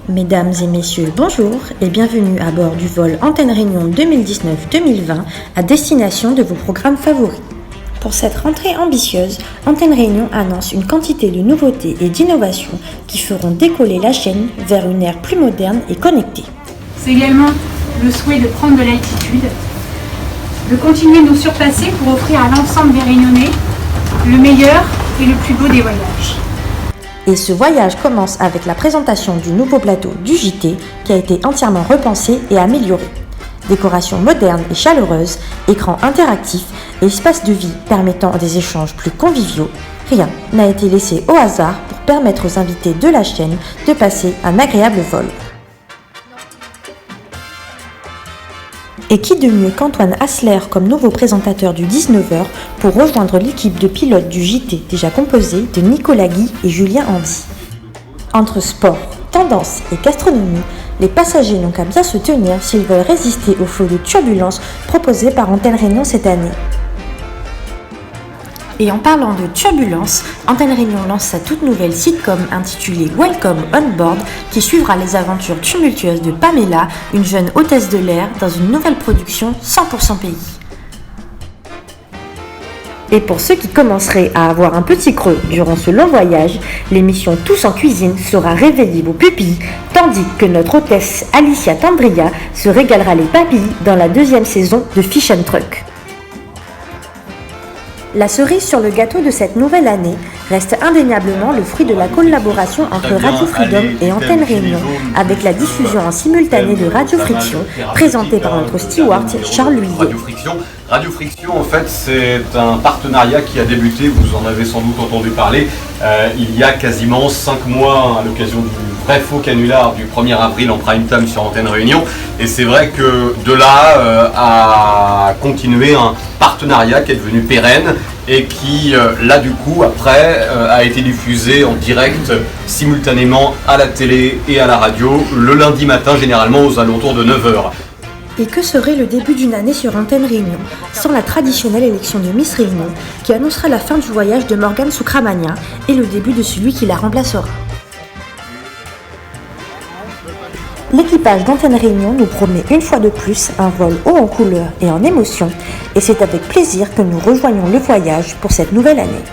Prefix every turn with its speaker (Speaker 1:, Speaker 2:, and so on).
Speaker 1: Mesdames et messieurs, bonjour et bienvenue à bord du vol Antenne Réunion 2019-2020 à destination de vos programmes favoris. Pour cette rentrée ambitieuse, Antenne Réunion annonce une quantité de nouveautés et d'innovations qui feront décoller la chaîne vers une ère plus moderne et connectée.
Speaker 2: C'est également le souhait de prendre de l'altitude, de continuer de nous surpasser pour offrir à l'ensemble des Réunionnais le meilleur et le plus beau des voyages.
Speaker 1: Et ce voyage commence avec la présentation du nouveau plateau du JT qui a été entièrement repensé et amélioré. Décoration moderne et chaleureuse, écran interactif et espace de vie permettant des échanges plus conviviaux, rien n'a été laissé au hasard pour permettre aux invités de la chaîne de passer un agréable vol. Et qui de mieux qu'Antoine Hassler comme nouveau présentateur du 19h pour rejoindre l'équipe de pilotes du JT déjà composée de Nicolas Guy et Julien Handy. Entre sport, tendance et gastronomie, les passagers n'ont qu'à bien se tenir s'ils veulent résister au flot de turbulences proposé par Antenne Réunion cette année. Et en parlant de turbulence, Antenne Réunion lance sa toute nouvelle sitcom intitulée Welcome on Board qui suivra les aventures tumultueuses de Pamela, une jeune hôtesse de l'air dans une nouvelle production 100% pays. Et pour ceux qui commenceraient à avoir un petit creux durant ce long voyage, l'émission Tous en cuisine saura réveiller vos pupilles, tandis que notre hôtesse Alicia Tandria se régalera les papilles dans la deuxième saison de Fish and Truck. La cerise sur le gâteau de cette nouvelle année reste indéniablement le fruit de la collaboration entre Radio Freedom et Antenne Réunion avec la diffusion en simultané de Radio Friction présentée par notre steward Charles Louillet.
Speaker 3: Radio Friction, en fait, c'est un partenariat qui a débuté, vous en avez sans doute entendu parler, il y a quasiment 5 mois à l'occasion du vrai faux canular du 1er avril en prime time sur Antenne Réunion. Et c'est vrai que de là a continué un partenariat qui est devenu pérenne et qui, là du coup, après, a été diffusé en direct simultanément à la télé et à la radio le lundi matin, généralement aux alentours de 9h.
Speaker 1: Et que serait le début d'une année sur Antenne Réunion sans la traditionnelle élection de Miss Réunion qui annoncera la fin du voyage de Morgane Soukramania et le début de celui qui la remplacera. L'équipage d'Antenne Réunion nous promet une fois de plus un vol haut en couleurs et en émotions et c'est avec plaisir que nous rejoignons le voyage pour cette nouvelle année.